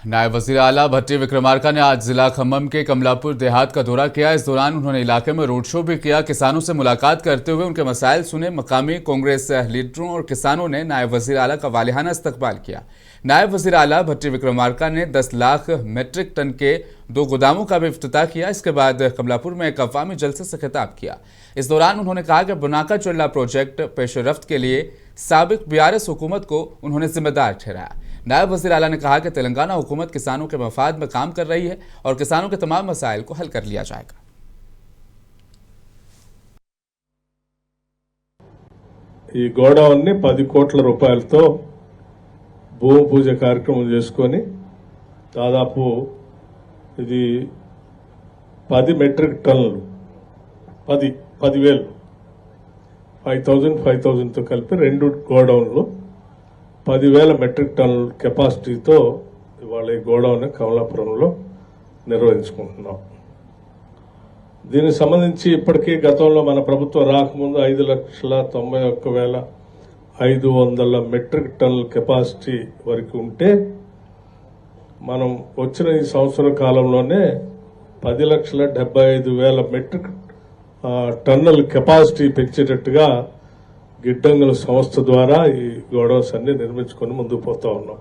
नायब वजीर आला भट्टी विक्रमार्का ने आज जिला खम्मम के कमलापुर देहात का दौरा किया। इस दौरान उन्होंने इलाके में रोड शो भी किया। किसानों से मुलाकात करते हुए उनके मसाइल सुने। मकामी कांग्रेस लीडरों और किसानों ने नायब वजीर आला का वालिहाना इस्तकबाल किया। नायब वजीर आला भट्टी विक्रमार्का ने 10 लाख मेट्रिक टन के 2 गोदामों का भी इफ्तिताह किया। इसके बाद कमलापुर में एक अवामी जलसे से खिताब किया। इस दौरान उन्होंने कहा कि बुनाका चुल्ला प्रोजेक्ट पेशरफ्त के लिए साबिक बीआरएस हुकूमत को उन्होंने जिम्मेदार ठहराया। नायब वज़ीर आला ने कहा कि तेलंगाना हुकूमत किसानों के मफाद में काम कर रही है और किसानों के तमाम मसाइल को हल कर लिया जाएगा। ఈ గోడౌన్ని 10 కోట్ల రూపాయలతో భూమి పూజ కార్యక్రమం చేసుకొని దాదాపు ఇది 10 మెట్రిక్ టన్నులు 10,000 5,000 తో కలిపి 2 గోడౌన్లు 10,000 మెట్రిక్ టన్నుల కెపాసిటీతో ఇవాళ ఈ గోడౌన్ కమలాపురంలో నిర్వహించుకుంటున్నాం। దీనికి సంబంధించి ఇప్పటికీ గతంలో మన ప్రభుత్వం రాకముందు 5,91,500 మెట్రిక్ టన్నుల కెపాసిటీ వరకు ఉంటే మనం వచ్చిన ఈ సంవత్సర కాలంలోనే 10,75,000 మెట్రిక్ టన్నుల కెపాసిటీ పెంచేటట్టుగా గిడ్డంగుల సంస్థ ద్వారా ఈ గోడౌన్స్ అన్ని నిర్మించుకొని ముందుకు పోతా ఉన్నాం।